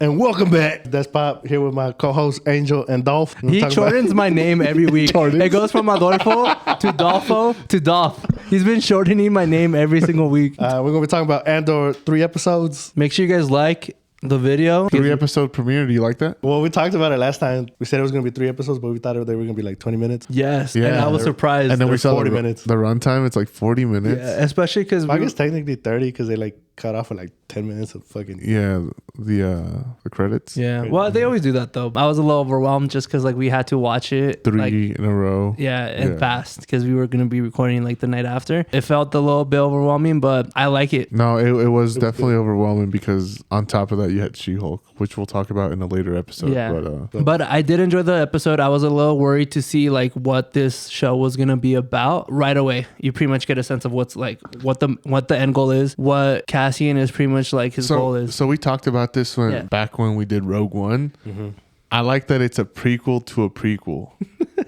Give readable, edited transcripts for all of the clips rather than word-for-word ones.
And welcome back. That's Pop here with my co-host Angel and Dolph. He shortens my name every week. It goes from Adolfo to Dolfo to Dolph. He's been shortening my name every single week. We're going to be talking about Andor 3 episodes. Make sure you guys like the video. 3-episode premiere. Do you like that? Well, we talked about it last time. We said it was going to be 3 episodes, but we thought they were going to be like 20 minutes. Yes. Yeah. And I was surprised. And then we saw 40 minutes. The runtime. It's like 40 minutes. Yeah, especially because I guess technically 30 because they like cut off at like 10 minutes of fucking... Yeah, the credits. Yeah. Well, they always do that though. I was a little overwhelmed just because like we had to watch it 3 in a row. Yeah, and fast because we were going to be recording like the night after. It felt a little bit overwhelming, but I like it. No, it was definitely overwhelming because on top of that, you had She-Hulk, which we'll talk about in a later episode. Yeah. But I did enjoy the episode. I was a little worried to see like what this show was going to be about right away. You pretty much get a sense of what's like, what the end goal is, what Cassian is pretty much like his goal is. So we talked about this back when we did Rogue One. Mm-hmm. I like that it's a prequel to a prequel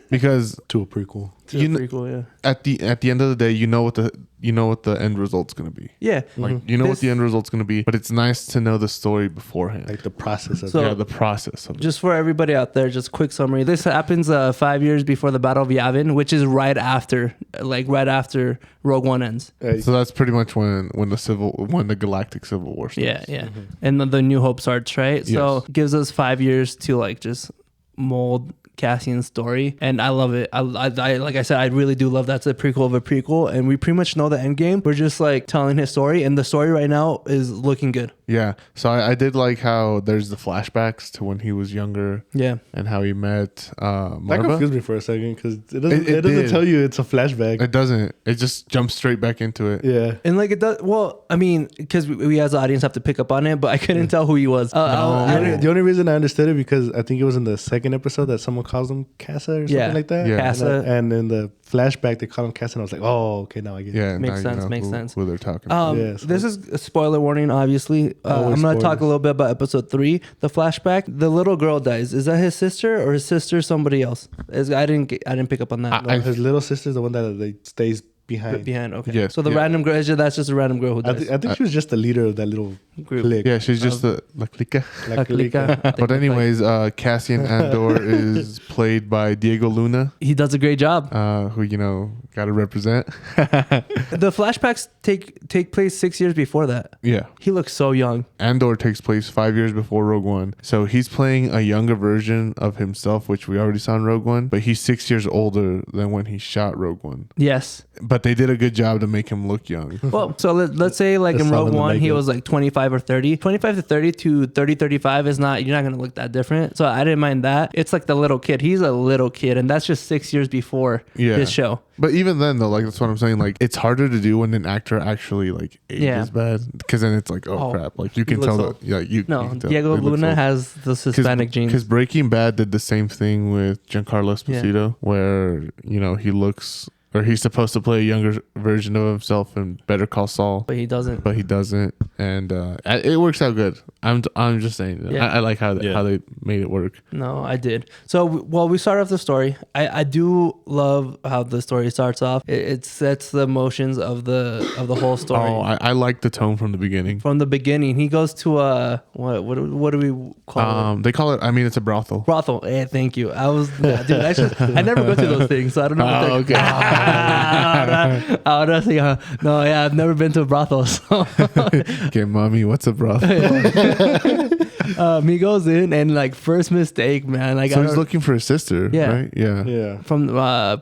because To a prequel. at the end of the day, you know what the end result's gonna be. Yeah. Like you know what the end result's gonna be, but it's nice to know the story beforehand. Like the process of the process of it. Just for everybody out there, just quick summary. This happens 5 years before the Battle of Yavin, which is right after Rogue One ends. So that's pretty much when the Galactic Civil War starts. Yeah. And the New Hope starts, right? So it gives us 5 years to like just mold Cassian's story, and I love it. I like I said, I really do love that's a prequel of a prequel, and we pretty much know the end game. We're just like telling his story, and the story right now is looking good. Yeah. So I did like how there's the flashbacks to when he was younger. Yeah. And how he met That Marva. confused me for a second because it doesn't tell you it's a flashback. It doesn't. It just jumps straight back into it. Yeah. And like it does. Well, I mean, because we as the audience have to pick up on it, but I couldn't tell who he was. The only reason I understood it because I think it was in the second episode that someone calls him Casa or something like that. Yeah. Casa. And in the flashback they call him Casa, and I was like, oh, okay, now I get it. Yeah. Makes now sense. you know Makes sense. who they're talking about. This is a spoiler warning, obviously. I'm going to talk a little bit about episode 3, the flashback. The little girl dies. Is that his sister or his sister somebody else? I didn't pick up on that. His little sister's the one that stays behind. Okay. Yes, So the random girl, that's just a random girl who dies. I think she was just the leader of that little Group. clique. Yeah, she's just the La Clica. La clica. But anyways, Cassian Andor is played by Diego Luna, He does a great job. who got to represent. The flashbacks take place 6 years before that. Yeah. He looks so young. Andor takes place 5 years before Rogue One. So he's playing a younger version of himself, which we already saw in Rogue One, but he's 6 years older than when he shot Rogue One. Yes. But they did a good job to make him look young. Well, so let's say like in Rogue One, he was like 25 or 30. 25 to 30 to 30, 35 is not, you're not going to look that different. So I didn't mind that. It's like the little kid. He's a little kid, and that's just 6 years before this show. But even then, though, like that's what I'm saying. Like it's harder to do when an actor actually like ages bad, because then it's like, oh crap, like you can tell that. Yeah, you can tell. Diego Luna has the Hispanic genes. Because Breaking Bad did the same thing with Giancarlo Esposito, where he looks. Or he's supposed to play a younger version of himself in Better Call Saul, but he doesn't. And it works out good. I'm just saying. Yeah. I like how they made it work. No, I did. So we start off the story. I do love how the story starts off. It sets the emotions of the whole story. Oh, I like the tone from the beginning. From the beginning, he goes to what do we call it? They call it. I mean, it's a brothel. Brothel. Yeah, thank you. I never go to those things, so I don't know. What Okay. Honestly, no, yeah, I've never been to a brothel. So. Okay, mommy, what's a brothel? He goes in and like first mistake, man. Like so he's looking for his sister, right? Yeah. From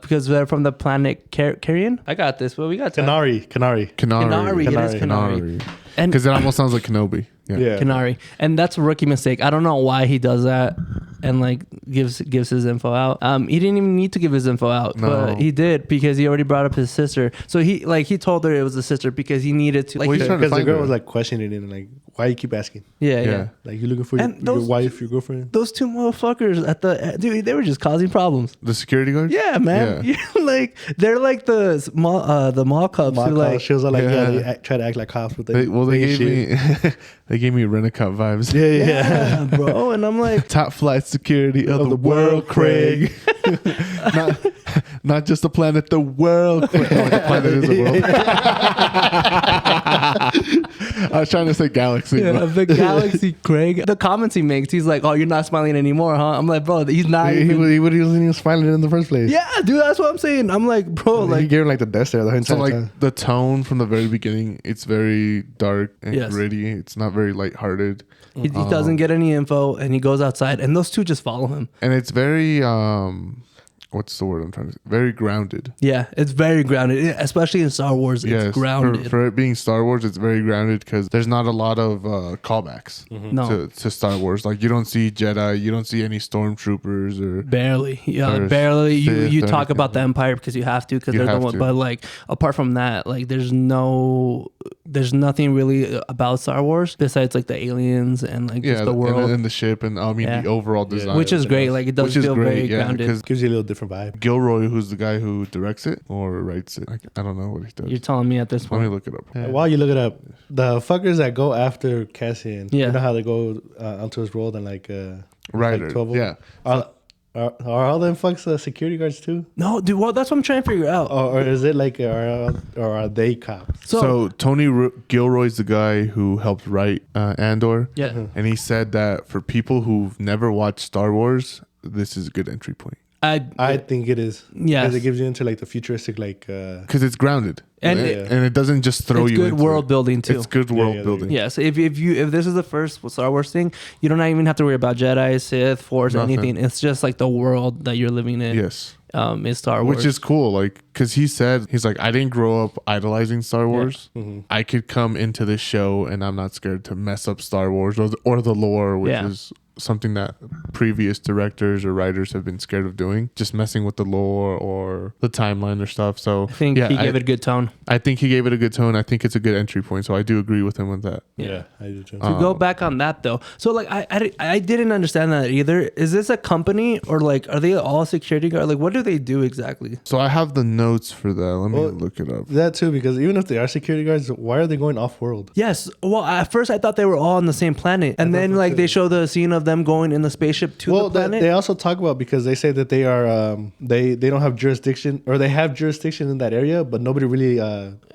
because they're from the planet Carrion. I got this, but we got Canary. It is Canary. And because it almost sounds like Kenobi. Yeah. Canary, and that's a rookie mistake. I don't know why he does that and like gives his info out. He didn't even need to give his info out, but he did because he already brought up his sister. So he told her it was a sister because he needed to. Like, because the girl was like questioning it and like, why you keep asking? Yeah. Like you looking for your wife, your girlfriend? Those two motherfuckers dude, they were just causing problems. The security guards? Yeah, man. Yeah. Like they're like the mall cops. She was like, they try to act like cops, but they gave me Rent-A-Cop vibes. Yeah, bro. And I'm like, top flight security of the world, Craig. not just the planet, the world. Craig. No, the planet is the world. I was trying to say galaxy. Yeah, but- the galaxy, Craig. The comments he makes, he's like, "Oh, you're not smiling anymore, huh?" I'm like, "Bro, he's not." He wasn't even smiling in the first place. Yeah, dude, that's what I'm saying. I'm like, bro, He like, gave him like the death stare the So entire like time. the tone from the very beginning, it's very dark and Yes. gritty. It's not very lighthearted, he doesn't get any info, and he goes outside, and those two just follow him. and it's very what's the word I'm trying to say? Very grounded. Yeah, it's very grounded, especially in Star Wars. It's Yes, grounded. for it being Star Wars, it's very grounded because there's not a lot of callbacks No. to Star Wars. Like you don't see Jedi, you don't see any stormtroopers or Barely, yeah, Or barely. You Sith you or talk anything. about the Empire because you have to, because You they're the have one. to. But like, apart from that, like, there's nothing really about Star Wars besides like the aliens and like just the world, and the ship and I mean Yeah. the overall design, which is great. Like, it does which is feel very great, yeah, grounded. because Gives you a little different vibe. Gilroy, who's the guy who directs it or writes it, I don't know what he does. You're telling me at this Let me point. look it up. While you look it up, the fuckers that go after Cassian, Yeah. you know how they go onto his world and like Writer, 12 of them? yeah. Are all them fucks security guards too? No, dude. Well, that's what I'm trying to figure out. Or is it like or are they cops? So Tony Gilroy's the guy who helped write Andor. Yeah. And he said that for people who've never watched Star Wars, this is a good entry point I think it is. Yes. Because it gives you into like the futuristic like because it's grounded And and it doesn't just throw it's you. good into world it. building too. It's good world yeah, building. Yeah, so if this is the first Star Wars thing, you don't even have to worry about Jedi, Sith, Force, Nothing. anything. It's just like the world that you're living in. Yes. Is Star Wars, Which is cool, like, because he's like, I didn't grow up idolizing Star Wars. I could come into this show and I'm not scared to mess up Star Wars or the lore, which Yeah. is something that previous directors or writers have been scared of doing, just messing with the lore or the timeline or stuff. So I think he gave it a good tone. I think he gave it a good tone. I think it's a good entry point. So I do agree with him with that. yeah, I do too. To go back on that though, so like I didn't understand that either. Is this a company or like are they all security guard? Like what do they do exactly? So I have the notes for that. Let me Well, look it up. That too, because even if they are security guards, why are they going off world? Yes. Well, at first I thought they were all on the same planet, and then like they show the scene of them going in the spaceship to the planet. They also talk about because they say that they are they don't have jurisdiction or they have jurisdiction in that area, but nobody really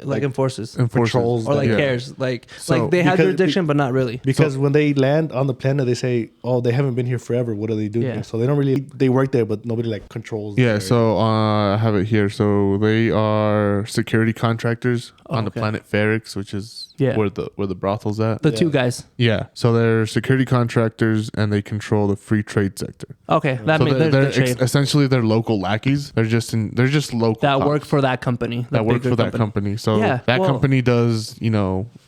like enforces patrols or like Yeah. cares. Like So, they have because- jurisdiction, but not really. because when they land on the planet, they say, "Oh, they haven't been here forever. What are they doing?" Yeah. Here? So they don't really they work there, but nobody like controls. the Yeah, area. so I have it here. So they are security contractors on the okay. planet Ferrix, which is Yeah. where the brothel's at. The two guys. Yeah, so they're security contractors and they control the free trade sector. Okay, that So means they're, there's the trade essentially they're local lackeys. They're just local that cops work for that company. that work bigger for that company. So Yeah, that well- company does,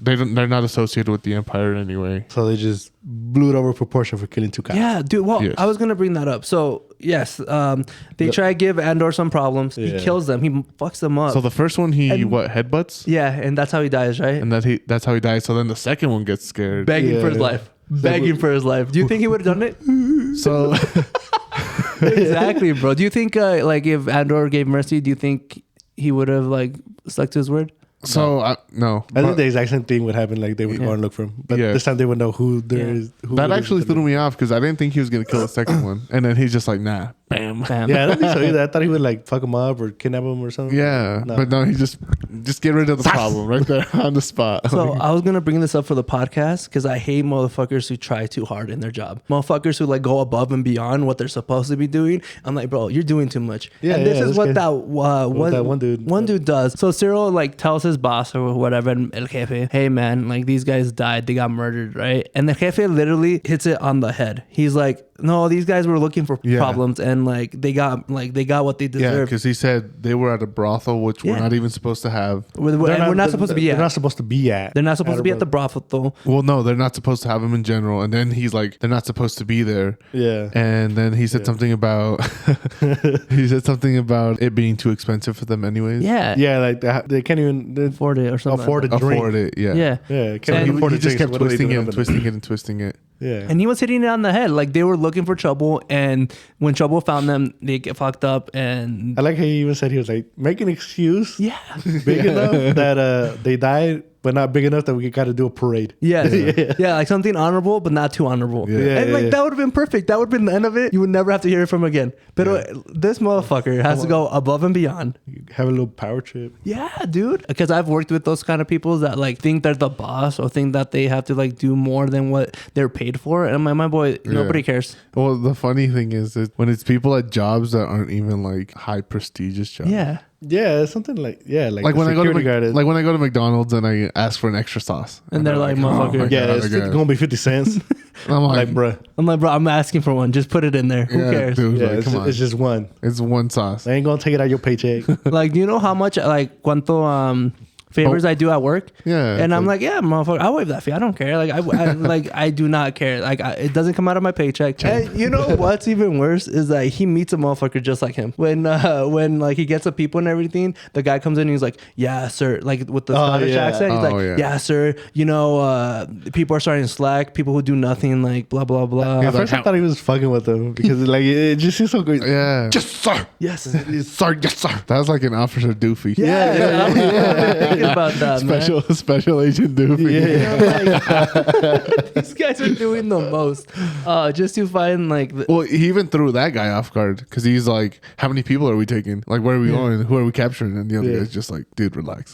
they're not associated with the Empire in any way. So they just blew it over proportion for killing two cops. Yeah, dude. Well, Yes. I was gonna bring that up. So yes, they try to give Andor some problems. He Yeah. kills them. He fucks them up. So the first one he And- headbutts, yeah, and that's how he dies, right? and that's how he dies. So then the second one gets scared. Begging for his Yeah. life. Begging for his life. Do you think he would have done it? So Exactly, bro. Do you think like if Andor gave mercy, do you think he would have like stuck to his word? no. I think But the exact same thing would happen. Like they would go and look for him, but Yeah. this time they would know who there Yeah. is. Who that it is actually within threw me off because I didn't think he was gonna kill the second one, and then he's just like, nah, bam. Bam. Yeah, I don't think so either. I thought he would like fuck him up or kidnap him or something. Yeah, No. but no, he just get rid of the problem right there on the spot. So I was gonna bring this up for the podcast because I hate motherfuckers who try too hard in their job. Motherfuckers who like go above and beyond what they're supposed to be doing. I'm like, bro, you're doing too much. Yeah, and this yeah, is this what guy- that one dude does. So Cyril like tells his boss or whatever, El Jefe, hey man, like these guys died, they got murdered, right? And the Jefe literally hits it on the head. He's like, no, these guys were looking for Yeah. problems and like they got what they yeah, deserved. because he said they were at a brothel, which Yeah. we're not even supposed to have. We're not supposed to be They're at. not supposed to be at. They're not supposed to be at the brothel. brothel. Well, no, they're not supposed to have him in general. And then he's like, they're not supposed to be there. Yeah. And then he said something about it being too expensive for them anyways. Yeah. Yeah, like they can't even Afford it or something. afford a drink. Afford it, yeah. Yeah. Yeah, So can't And even afford he a just drink. kept What are they twisting doing it and up in twisting it and twisting it. Yeah. And he was hitting it on the head. Like they were looking for trouble, and when trouble found them, they get fucked up. And I like how he even said he was like, make an excuse yeah, big enough that they died but not big enough that we got to do a parade. Yeah. Yeah, like something honorable, but not too honorable. Yeah. And like that would have been perfect. That would have been the end of it. You would never have to hear it from again. But this motherfucker has to go above and beyond. Have a little power trip. Yeah, dude. Because I've worked with those kind of people that like think they're the boss or think that they have to like do more than what they're paid for. And I'm like, my boy, nobody cares. Well, the funny thing is that when it's people at jobs that aren't even like high prestigious jobs. Yeah. Yeah, something like Like when I go to when I go to McDonald's and I ask for an extra sauce, And they're like, motherfucker. it's gonna be 50 cents. And I'm like, bruh. I'm like, bro, I'm asking for one. Just put it in there. Who cares? Dude, Yeah, like, come on. it's just one. It's one sauce. I ain't gonna take it out of your paycheck. Like, do you know how much like cuánto favors I do at work? Yeah, And it's I'm like- like, yeah, motherfucker, I'll waive that fee. I don't care. Like, I do not care. Like, it doesn't come out of my paycheck. And you know what's even worse is that he meets a motherfucker just like him. When like he gets the people and everything, the guy comes in and he's like, yeah, sir, like with the Scottish accent, he's like, yeah, sir, you know, people are starting to slack. People who do nothing, like blah blah blah. At first, I thought he was fucking with them because like it just seems so good. Yeah. Just sir. Yes. Sir, yes, sir. That was like an Officer Doofy. Yeah. I'm thinking about that, man. Special Agent Doofy. These guys are doing the most just to find like Well, he even threw that guy off guard because he's like, "How many people are we taking? Like, where are we going? Who are we capturing?" And the other guy's just like, "Dude, relax."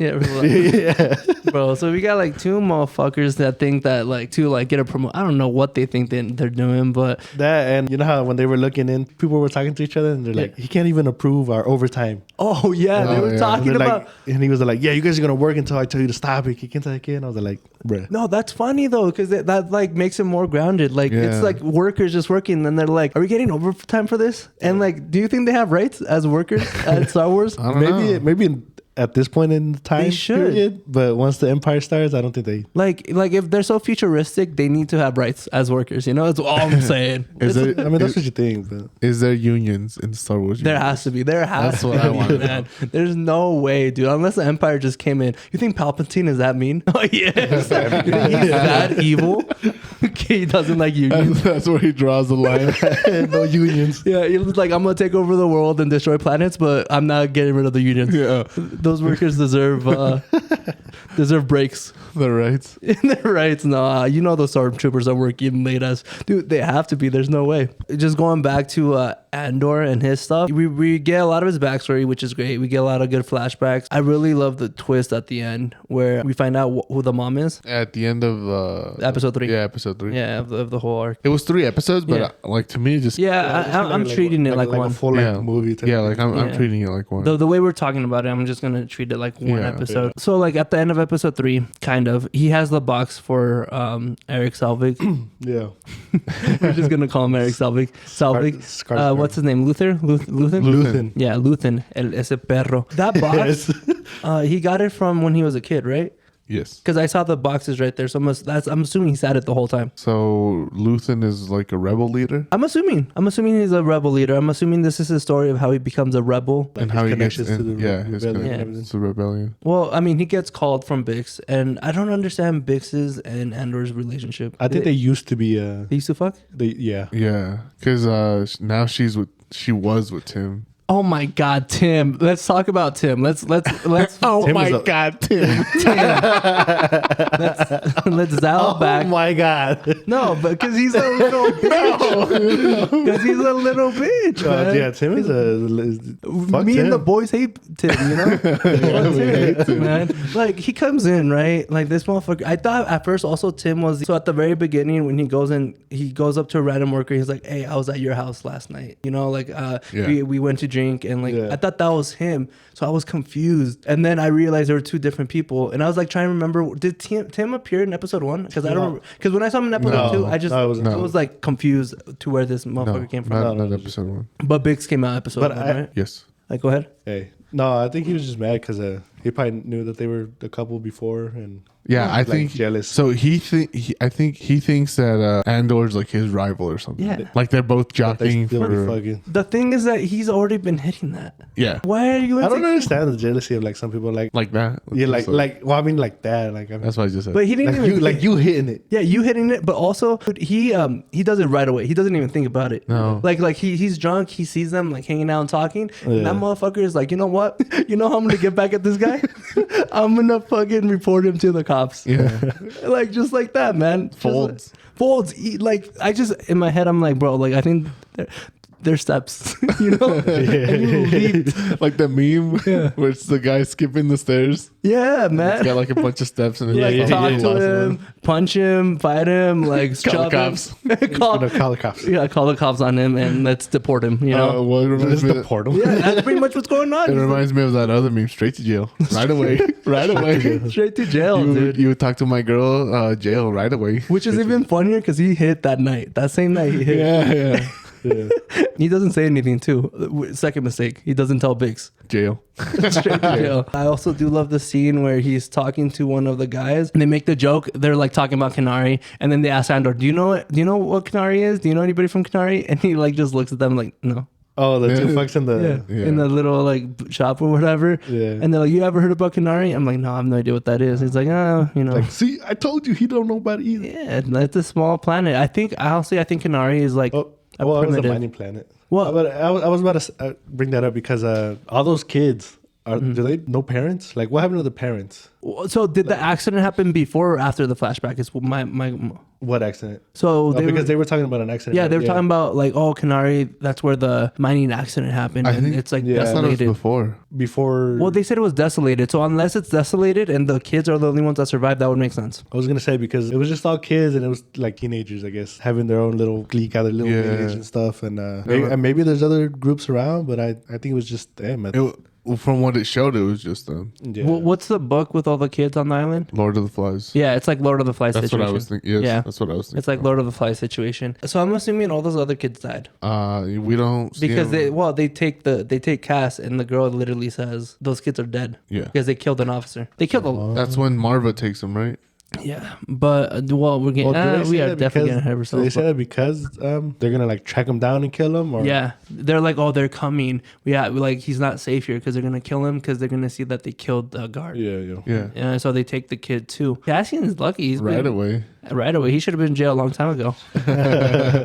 Bro, so we got like two motherfuckers that think that like to like get a promote. I don't know what they think they're doing, but That, and you know how when they were looking in, people were talking to each other and they're like, he can't even approve our overtime. oh yeah, they Oh, were yeah. talking And, they're about like, and he was like, yeah, you guys are gonna work until I tell you to stop it. Kick into that kid. And I was like, bruh. no, that's funny though, because that like makes it more grounded. Like Yeah. it's like workers just working, and they're like, "Are we getting overtime for this?" And like, do you think they have rights as workers at Star Wars? I don't know. Maybe at this point in the time, They should. period, but once the Empire starts, I don't think they. Like if they're so futuristic, they need to have rights as workers. You know, that's all I'm saying. Is I there, mean, that's what you think, but is there unions in Star Wars? There universe? has to be. There has That's to what be, I wanna man. There's no way, dude. Unless the Empire just came in. You think Palpatine is that mean? Oh, yes. You think he's that evil? Okay, he doesn't like unions. That's where he draws the line. no unions. Yeah, he was like, I'm going to take over the world and destroy planets, but I'm not getting rid of the unions. Yeah, Those workers deserve breaks. the rights. Their rights. No, you know those stormtroopers are working late as dude. They have to be. There's no way. Just going back to Andor and his stuff, we get a lot of his backstory, which is great. We get a lot of good flashbacks. I really love the twist at the end where we find out who the mom is. At the end of Episode 3. Yeah, episode 3. Yeah, of the whole arc. It was 3 episodes, but Yeah. like to me, just I'm treating it like one. a full length movie. Type yeah, thing. like I'm Yeah. treating it like one. The way we're talking about it, I'm just gonna treat it like one Yeah. episode. So like at the end of episode 3, kind of, he has the box for Eric Selvig. yeah. We're just gonna call him Eric Selvig. Selvig. Skarsgård. What's his name? Luther? Luthen? Luthen. Yeah, Luthen. Ese perro. That box, he got it from when he was a kid, right? Yes. Because I saw the boxes right there. So I'm assuming he's had it the whole time. So Luthen is like a rebel leader, I'm assuming he's a rebel leader. I'm assuming this is his story of how he becomes a rebel. and his how he gets connections to in, the his rebellion. connections to the rebellion. Well, I mean, he gets called from Bix, and I don't understand Bix's and Andor's relationship. I think they used to be. They used to fuck. Yeah. Yeah, because now she was with Tim. Oh my God, Tim! Let's talk about Tim. Let's. Oh Tim my is a- God, Tim! Let's dial back. Oh my god. No, but because he's a little bitch. Because he's a little bitch, man. Yeah, Tim is fuck Me Tim. and the boys hate Tim, you know? Fuck Tim, man. Like, he comes in, right? Like, this motherfucker. I thought at first also Tim was. So at the very beginning, when he goes in, he goes up to a random worker. He's like, hey, I was at your house last night. You know, like, we went to drink. And, like, I thought that was him. So I was confused. And then I realized there were two different people. And I was, like, trying to remember. Did Tim appear in episode 1? Because I don't remember. Because when I saw him in episode 2, I just I was, like, confused to where this motherfucker came from. Not episode 1. But Bix came out episode 1, right? Yes. Like, go ahead. Hey, no, I think he was just mad because he probably knew that they were a couple before and Yeah, I like, think jealous. So I think he thinks that Andor's like his rival or something. Yeah. Like they're both jockeying still be for. fucking. The thing is that he's already been hitting that. Yeah. Why are you? I don't understand the jealousy of like some people like That. yeah like well I mean like that like I mean, That's what I just said. But he didn't even you hitting it. Yeah, you hitting it, but also dude, he does it right away. He doesn't even think about it. No. Like he's drunk. He sees them like hanging out and talking. And that motherfucker is like, you know what? what? You know how I'm gonna get back at this guy? I'm gonna fucking report him to the cops. Yeah. Like just like that, man. Folds. Like I just in my head I'm like, bro, like I think they're steps, you know. And you leaped. Like the meme where it's the guy skipping the stairs. Yeah, man. It's got like a bunch of steps and Like it's talk to him, punch him, fight him, like Call the shove him. cops. Call the cops. Yeah, call the cops on him and let's deport him. You know. Well, it reminds Just me deport him. Yeah, that's pretty much what's going on. It reminds me of that other meme, straight to jail, right away, right away. Straight to jail, dude. You would talk to my girl, jail right away. Which is even funnier because he hit that night. That same night he hit. Yeah. He doesn't say anything too. Second mistake. He doesn't tell Biggs. Jail. Straight to jail. I also do love the scene where he's talking to one of the guys and they make the joke. They're like talking about Canary and then they ask Andor, do you know what Canary is? Do you know anybody from Canary? And he like just looks at them like, no. Oh, the two fucks in the In the little like shop or whatever. Yeah. And they're like, you ever heard about Canary? I'm like, no, I have no idea what that is. He's like, oh, you know. like. See, I told you he don't know about it either. Yeah, it's a small planet. I think Canary is like Oh, well, it was a primitive. mining planet. Well- but I was about to bring that up because all those kids are Mm-hmm. do they no parents? Like, what happened to the parents? So did the accident happen before or after the flashback? Is my What accident? so Because they were talking about an accident. yeah, they were talking about like, oh, Canary, that's where the mining accident happened. I And think- it's like Yeah. I thought it was desolated. before. before. Well, they said it was desolated. So unless it's desolated and the kids are the only ones that survived, that would make sense. I was gonna say because it was just all kids and it was like teenagers, I guess, having their own little clique, other little Yeah. village and stuff. And maybe there's other groups around, but I think it was just them. From what it showed, it was just Yeah. What's the book with all the kids on the island? Lord of the Flies. Yeah, it's like Lord of the Flies That's situation. what I was thinking. Yes, Yeah. that's what I was thinking. It's like Lord of the Flies situation. So I'm assuming all those other kids died. We don't see Because him. they take Cass and the girl literally says those kids are dead. Yeah. Because they killed an officer. They killed a That's when Marva takes him, right? yeah. But we're getting Well, do they we say are that definitely getting ahead of because- do they ourselves. say that because they're gonna like track him down and kill him? Or Yeah, they're like, oh, they're coming. Yeah, like he's not safe here because they're gonna kill him because they're gonna see that they killed the guard. Yeah. Yeah. And so they take the kid too. Cassian's lucky. He's Right been, away. Right away. He should have been in jail a long time ago.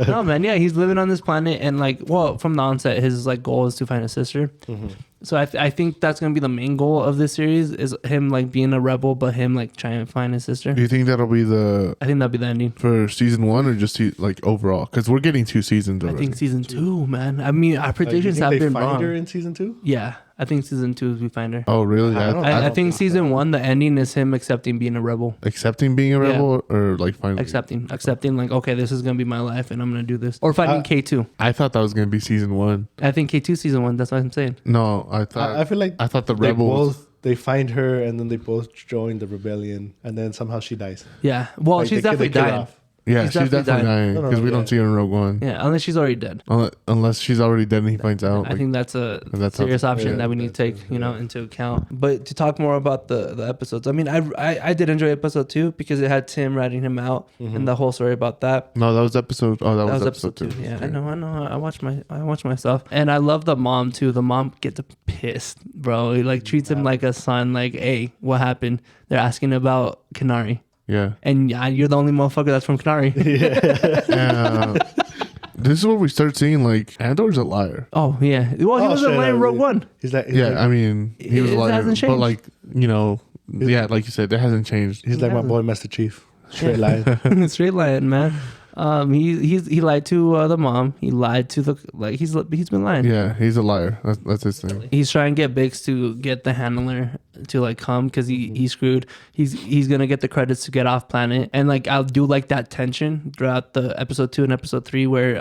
No, man. Yeah, he's living on this planet, and like, well, from the onset, his like goal is to find his sister. Mm-hmm. So I think that's gonna be the main goal of this series is him like being a rebel, but him like trying to find his sister. Do you think that'll be the I think that'll be the ending. for season 1 or just like overall? Because we're getting 2 seasons I already. think season 2, man. I mean, our predictions have they been find wrong. her in season 2? Yeah, I think season 2 is we find her. Oh, really? I don't- I think season 1, the ending is him accepting being a rebel. Accepting being a rebel or like finally? Accepting like, okay, this is gonna be my life and I'm gonna do this. Or finding K2. I thought that was gonna be season 1. I think K2 season 1. That's what I'm saying. No, I thought. I feel like I thought the they rebels. they find her and then they both join the rebellion and then somehow she dies. Yeah. Well, Like, she's they definitely kill her dying. off. Yeah, She's she's definitely definitely dying No, no, because we yeah. don't see her in Rogue One. Yeah, unless she's already dead. Unless she's already dead and he finds out. I think that's a that's serious how- option yeah, that we need to that's- take, into account. But to talk more about the episodes, I mean, I did enjoy episode 2 because it had Tim ratting him out and the whole story about that. No, that was episode. Oh, that, That was episode episode 2. 2. Yeah, I know. I watch my stuff, and I love the mom too. The mom gets pissed, bro. He like treats him like a son. Like, hey, what happened? They're asking about Canary, Yeah. and you're the only motherfucker that's from Canary. This is where we start seeing like Andor's a liar. Oh yeah. Well, he Oh, was a straight lion up, in Rogue yeah. One. He's like, Yeah, I mean, he was a It liar, hasn't but changed. like yeah, like you said, that hasn't changed. he's like my boy Master Chief. Straight line. Straight lion, man. He lied to the mom. He lied to he's been lying. Yeah, he's a liar. That's his thing. He's trying to get Biggs to get the handler to like come because he screwed. He's gonna get the credits to get off planet, and like I'll do like that tension throughout the episode 2 and episode 3 where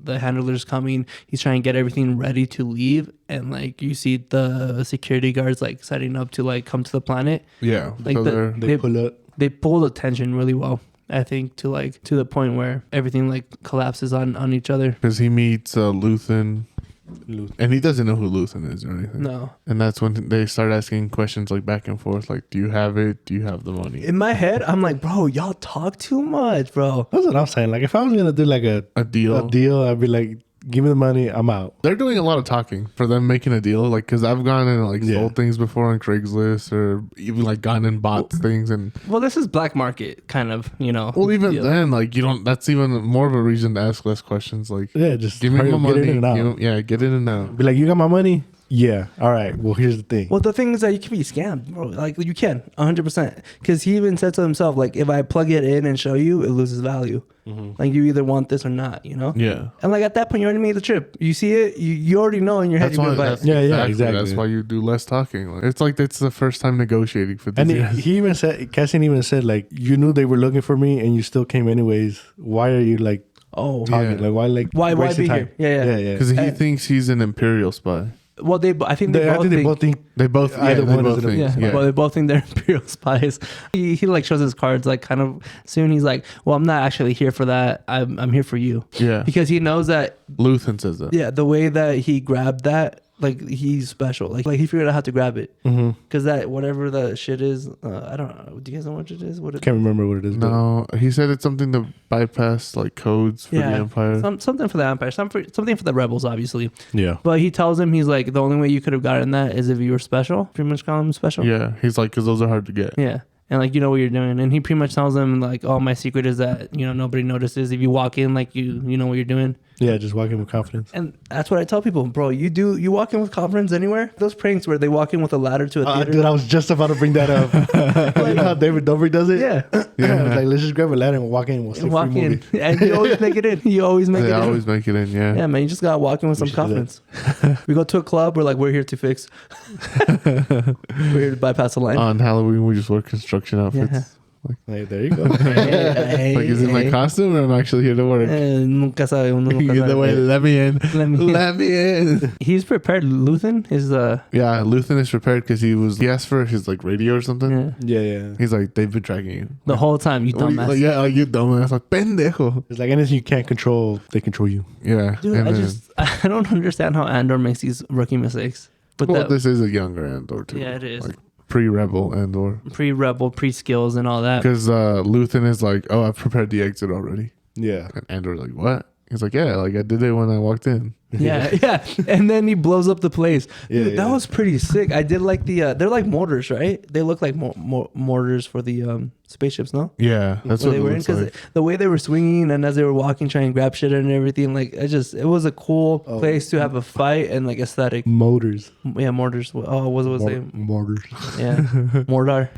the handler's coming. He's trying to get everything ready to leave, and like you see the security guards like setting up to like come to the planet. Yeah, Like so they're They pull up. They pull the tension really well. I think to the point where everything like collapses on each other. because he meets Luthen, and he doesn't know who Luthen is or anything. No. And that's when they start asking questions like back and forth, like, "Do you have it? Do you have the money?" In my head, I'm like, bro, y'all talk too much, bro. That's what I'm saying. Like if I was gonna do like a deal. deal, I'd be like, give me the money, I'm out. They're doing a lot of talking for them making a deal, like because I've gone and like Yeah. sold things before on Craigslist or even like gone and bought things and Well, this is black market kind of, well even deal. then like you don't. That's even more of a reason to ask less questions. Like Yeah, just give me hurry my up, get money. in and out. Yeah, get in and out. Be like, you got my money. Yeah. All right. Well, here's the thing. Well, the thing is that you can be scammed, bro. Like you can 100%, because he even said to himself, like, if I plug it in and show you, it loses value. Like you either want this or not, you know? Yeah. And like at that point, you already made the trip. You see it, you already know in your head That's you're why. gonna buy That's, it. Yeah, exactly. exactly. That's why you do less talking. Like, it's the first time negotiating for this. And year. he even said, Cassian even said, like, you knew they were looking for me and you still came anyways. Why are you like Oh, talking? Yeah. Like, why Why wasting be time? here? Yeah. Because he thinks he's an imperial spy. Well, I think they I both think they think. both think They both. Either they one both is an- think. Yeah, well, they both think they're imperial spies. He like shows his cards like kind of soon. He's like, well, I'm not actually here for that. I'm here for you. Yeah. Because he knows that. Luthen says that. Yeah, the way that he grabbed that, like he's special. Like he figured out how to grab it. Because that whatever the shit is, I don't know. Do you guys know what it is? What it? Can't remember what it is. but- No, he said it's something to bypass like codes for the Empire. Something for the Empire. Something for the rebels, obviously. Yeah. But he tells him, he's like, the only way you could have gotten that is if you were special. Pretty much call him special. Yeah, he's like, because those are hard to get. Yeah. And like, you know what you're doing. And he pretty much tells him like, oh, my secret is that, you know, nobody notices. If you walk in, like you know what you're doing. Yeah, just walking with confidence. And that's what I tell people, bro. You walk in with confidence anywhere. Those pranks where they walk in with a ladder to a theater. Dude, I was just about to bring that up. You know how David Dobrik does it? Yeah. Yeah. Like, let's just grab a ladder and walk in. We'll see Walk free in. movie. And you always make it in. You always make They it in. always make it in. Yeah. Yeah, man. You just got to walk in with some should do confidence. We go to a club. We're like, we're here to fix. We're here to bypass the line. On Halloween, we just wear construction outfits. Yeah. Hey, there you go. Hey, Like, is it my costume or I'm actually here to work? Nunca sabe, uno nunca Either way, sabe. let me in. Let me in. Let me in. He's prepared. Luthen is Yeah, Luthen is prepared because he asked for his like radio or something. yeah. Yeah. He's like, they've been tracking you. The whole time, you What do you- dumbass. like, yeah, like, you dumbass. Like, pendejo. It's like anything you can't control, they control you. Yeah. Dude, and I don't understand how Andor makes these rookie mistakes. But well, that this is a younger Andor too. Yeah, it is. Like pre-rebel Andor. pre-rebel, pre-skills and all that. Because Luthen is like, oh, I've prepared the exit already. Yeah. And Andor's like, what? He's like, yeah, like I did it when I walked in. Yeah. And then he blows up the place. Yeah, Dude, that yeah. was pretty sick. I did like the they're like mortars, right? They look like mortars for the spaceships, no? Yeah, that's Where what they it were in, looks because like. the way they were swinging and as they were walking, trying to grab shit and everything, like it was a cool place to have a fight and like aesthetic. Motors. Yeah, mortars. Oh, what was it? Mortars. Yeah, Mordar.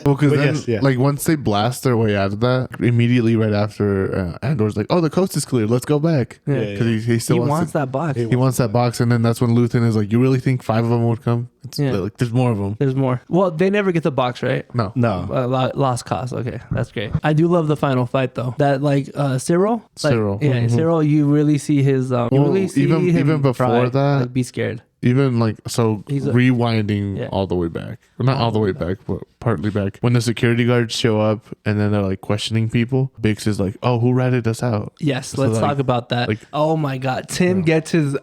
Well, because But then, yes, yeah. like, once they blast their way out of that, immediately right after, Andor's like, oh, the coast is clear. Let's go back. Yeah. Yeah, Because he still He wants wants to, that box. he wants that box. And then that's when Luthen is like, you really think 5 of them would come? It's Yeah. like, there's more of them. There's more. Well, they never get the box, right? No. No. Lost cause. Okay, that's great. I do love the final fight though. That like Cyril. Like, Cyril. Yeah, Mhm. Cyril. You really see his. You Well, really see him even before try, that- like, be scared. Even like, so He's a- rewinding Yeah. all the way back. Well, not all the way back, but partly back. When the security guards show up and then they're like questioning people, Biggs is like, oh, who ratted us out? Yes, So, let's like- talk about that. like- Oh my God, Tim gets his.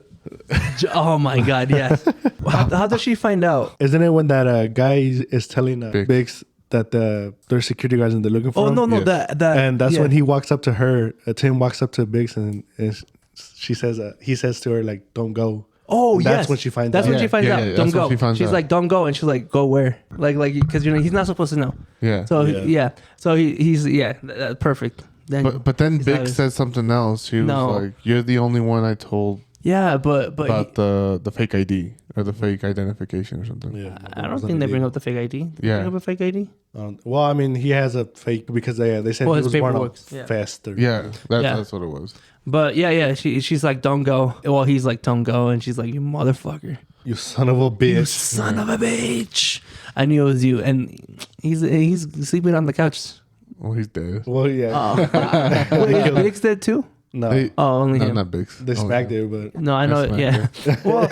Oh my God, yes. How does she find out? Isn't it when that guy is telling Biggs. Biggs that there's security guards and they're looking for Oh him? no, Yeah. that And that's yeah. when he walks up to her. Tim walks up to Biggs and she says, he says to her, like, don't go. Oh, And that's yes. when she finds That's out. when she finds Yeah, out. yeah, Don't that's when go. she finds She's out. like, don't go, and she's like, go where? Like, because he's not supposed to know. Yeah. So Yeah. yeah. So he's perfect. Then But then he's not- Biggs said something else. He was No. like, you're the only one I told yeah, but about the fake ID or the fake identification or something. Yeah. I don't think they bring up the fake ID. Did they Yeah. bring up a fake ID? Well, I mean, he has a fake because they said Well, he his was born paper out works, yeah. faster. Yeah, Yeah. that's what it was. But yeah. She's like, don't go. Well, he's like, don't go, and she's like, you motherfucker, You son of a bitch. you son of a bitch. I knew it was you, and he's sleeping on the couch. Well, he's dead. Well, yeah. Oh, wait, is Biggs dead too? No. Hey, Oh, only no, him. not Biggs. They Oh, smacked there, but No, I know. That's Yeah. Well,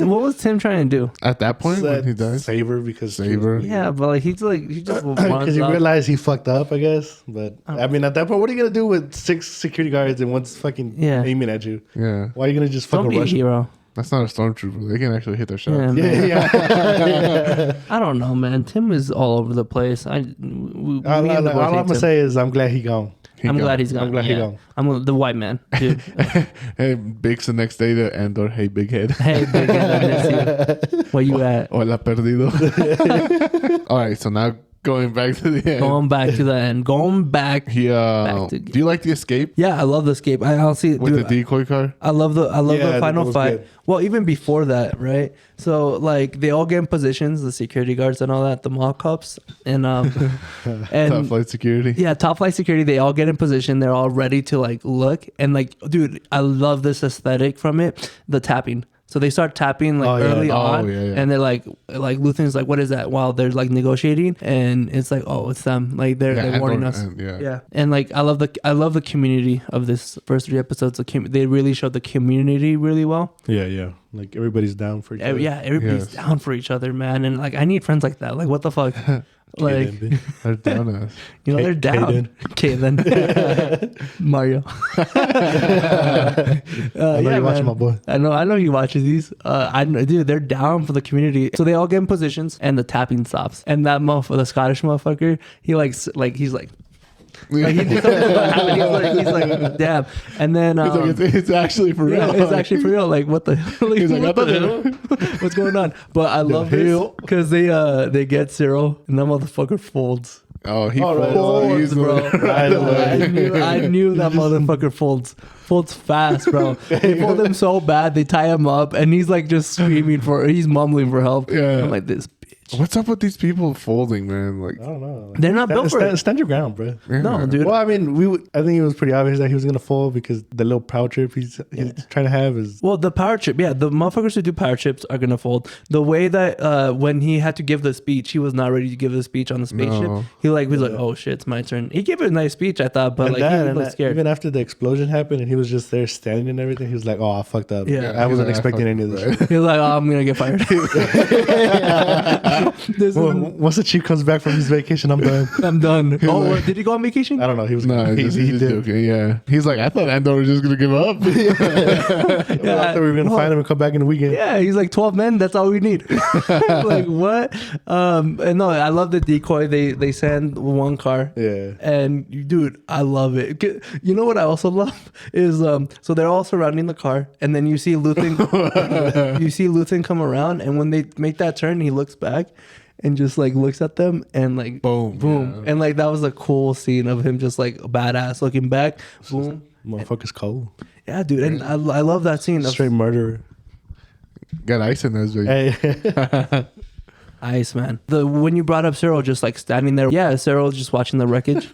what was Tim trying to do? At that point when he died, save her because Save her. Yeah, but like he just Because runs he up. realized he fucked up, I guess. But I mean, at that point, what are you gonna do with 6 security guards and one's fucking Yeah. aiming at you? Yeah, Why are you gonna just Don't fucking be a rush? hero. that's not a stormtrooper. They can actually hit their shot. Yeah, man. Yeah. I don't know, man. Tim is all over the place. All I'm gonna say is I'm glad he gone. I'm glad he's gone. I'm glad he gone. I'm the white man, dude. Hey, Biggs the next day to Andor. Hey, big head. Hey, big head, I miss you. Where you at? Hola, perdido. All right, so now Going back to the end. Going back to the end. Going back. He back to- do you like the escape Yeah, I love the escape. I honestly, with dude, the decoy car? I love the Yeah, the final that was fight. good. Well, even before that, right? So like they all get in positions, the security guards and all that, the mall cops, and Top flight security. yeah, top flight security. They all get in position. They're all ready to like look and like, dude, I love this aesthetic from it. The tapping. So they start tapping like Oh, yeah. early Oh, on, yeah, yeah. and they're like Luthen's like, what is that? While they're like negotiating, and it's like, oh, it's them. Like they're warning us. Yeah. And like I love the community of this first 3 episodes. They really showed the community really well. Yeah. Like everybody's down for each other. Yeah, everybody's Yes. down for each other, man. And like I need friends like that. Like what the fuck? Like Kaden, They're down us. you know they're down. Kaden, Mario. I know you're watching man. my boy. I know he watches these. I know, dude, they're down for the community. So they all get in positions, and the tapping stops. And that motherfucker, the Scottish motherfucker, he's like he did something about happening. He's like, damn. And then He's like, it's actually for real. yeah, it's actually for real. Like what the hell? He's like, what the hell? What's going on? But I love this because they get Cyril, and that motherfucker folds. Oh, he Oh, right. folds Folds, easily. bro. Right away. I knew that motherfucker folds fast, bro. They fold him so bad, they tie him up, and he's like just screaming he's mumbling for help. Yeah. I'm like, this bitch. What's up with these people folding, man? Like, I don't know. They're not built for it. Stand your ground, bro. yeah. No, dude. Well, I mean, I think it was pretty obvious that he was gonna fall because the little power trip he's trying to have is. Well, the power trip, yeah, the motherfuckers who do power trips are gonna fold. The way that when he had to give the speech, he was not ready to give the speech on the spaceship. No. He was like, oh shit, it's my turn. He gave a nice speech, I thought, but And like that, he and looked that- scared. even after the explosion happened and he was just there standing and everything, he was like, "Oh, I fucked up. Yeah. I wasn't He's like, expecting I any of fucked this." up, shit." He was like, oh, I'm gonna get fired. This Well, is- once the chief comes back from his vacation, I'm done. I'm done. Oh, like- did he go on vacation? I don't know. He was. No, he he's did. joking. Yeah, he's like, I thought Andor was just gonna give up. I thought we were gonna find him and come back in the weekend. Yeah, he's like 12 men. That's all we need. Like what? And no, I love the decoy. They send one car. Yeah. And dude, I love it. You know what I also love is so they're all surrounding the car, and then you see Luthen come around, and when they make that turn, he looks back and just like looks at them and like Boom, boom, yeah. and like that was a cool scene of him just like badass looking back, boom. Motherfucker's cold. Yeah, dude, and I love that scene. Of, Straight murderer. Got ice in his veins. Hey. Ice man. When you brought up Cyril just like standing there, yeah, Cyril just watching the wreckage.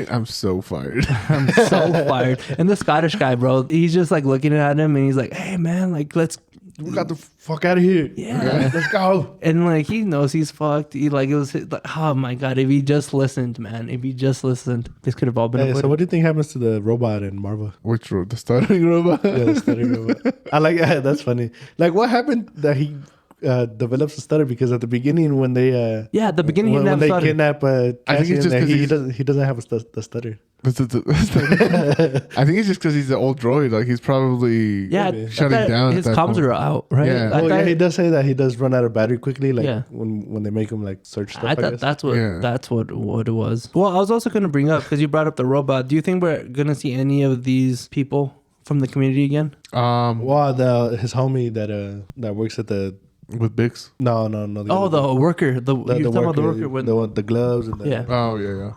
I'm so fired. I'm so fired. And the Scottish guy, bro, he's just like looking at him and he's like, hey man, like let's We got the fuck out of here. Yeah. Let's go. and like he knows he's fucked. He like it was like, oh my god, if he just listened, man, if he just listened, this could have all been Hey, avoided. so what do you think happens to the robot in Marvel? Which the stuttering robot? Yeah, the stuttering robot. I like that's funny. Like what happened that he develops a stutter because at the beginning when they yeah, at the beginning he when didn't they have stutter. kidnap I think it's Cassian, just 'cause he doesn't have the stutter. I think it's just because he's an old droid. Like he's probably Yeah, Maybe. I shutting thought down. his at that comms point. are out, right? Yeah. I Well, thought, yeah, he does say that he does run out of battery quickly, like Yeah. when they make him like search stuff. I thought guess. that's what Yeah. that's what it was. Well, I was also going to bring up because you brought up the robot. Do you think we're going to see any of these people from the community again? Well, his homie that works at the With Bix. no. Oh, the worker. You're talking about the worker with the gloves and the, yeah. Oh yeah.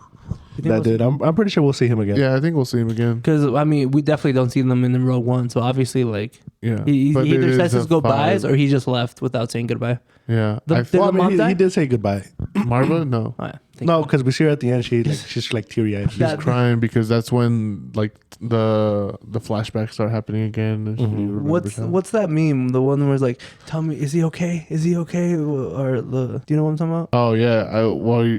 that dude. I'm pretty sure we'll see him again. Yeah, I think we'll see him again. Because I mean, we definitely don't see them in the Rogue One. So obviously, like Yeah. he But either it says is his a goodbyes five. or he just left without saying goodbye. Yeah. The- I the- Well, I mom mean, died? he did say goodbye. Marva? No. Oh, yeah. No, because we see her at the end. She's like teary eyed. She's That- crying because that's when like the flashbacks start happening again. And she remembers how. What's that meme? The one where it's like, "Tell me, is he okay? Is he okay?" Or do you know what I'm talking about? Oh yeah.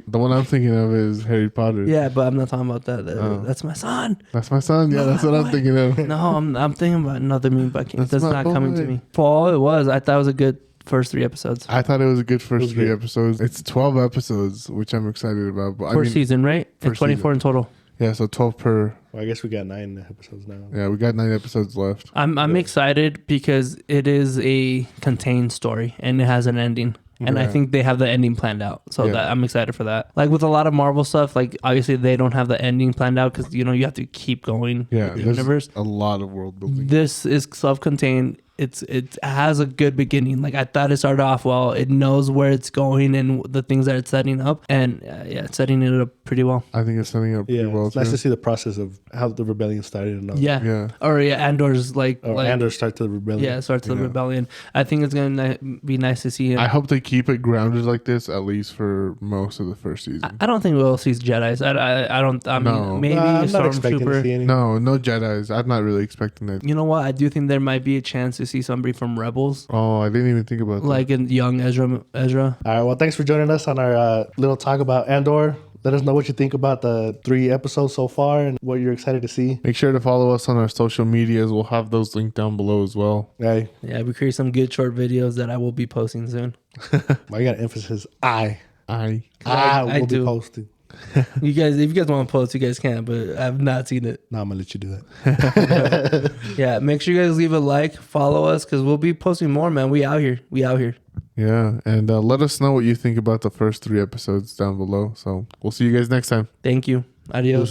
The one I'm thinking of is Harry Potter. Yeah, but I'm not talking about that. Oh. That's my son. That's my son. Yeah, that's what I'm thinking of. No, I'm thinking about another meme, but That's that's my not coming to boy. me. For all it was, I thought it was a good first 3 episodes. I thought it was a good It first was 3 good. episodes. It's 12 episodes, which I'm excited about. But First season, right? And first 24 in total. Yeah, so 12 per. Well, I guess we got 9 episodes now. Yeah, we got 9 episodes left. I'm excited because it is a contained story and it has an ending. And I Yeah. think they have the ending planned out. So Yeah. that I'm excited for that. Like with a lot of Marvel stuff, like obviously they don't have the ending planned out because you have to keep going Yeah, with the there's universe. a lot of world building. This is self-contained. it has a good beginning. Like I thought it started off well. It knows where it's going and the things that it's setting up, and it's setting it up pretty well. I think it's setting up pretty well. It's nice to see the process of how the rebellion started and all. Yeah. Or Andor's like Andor starts the rebellion. Yeah, starts the rebellion. I think it's gonna be nice to see him. I hope they keep it grounded like this at least for most of the first season. I don't think we'll see Jedi's. I don't. I mean, maybe I'm not expecting to see any. No Jedi's. I'm not really expecting that. You know what? I do think there might be a chance to see somebody from Rebels. Oh, I didn't even think about that. Like in young Ezra. All right. Well, thanks for joining us on our little talk about Andor. Let us know what you think about the 3 episodes so far and what you're excited to see. Make sure to follow us on our social medias. We'll have those linked down below as well. Hey. Yeah, we create some good short videos that I will be posting soon. Why you got emphasis? I will do. be posting. You guys, if you guys want to post, you guys can, but I've not seen it. No, I'm gonna let you do that. Yeah, make sure you guys leave a like, follow us, because we'll be posting more, man. We out here. Yeah, and let us know what you think about the first 3 episodes down below. So we'll see you guys next time. Thank you. Adios.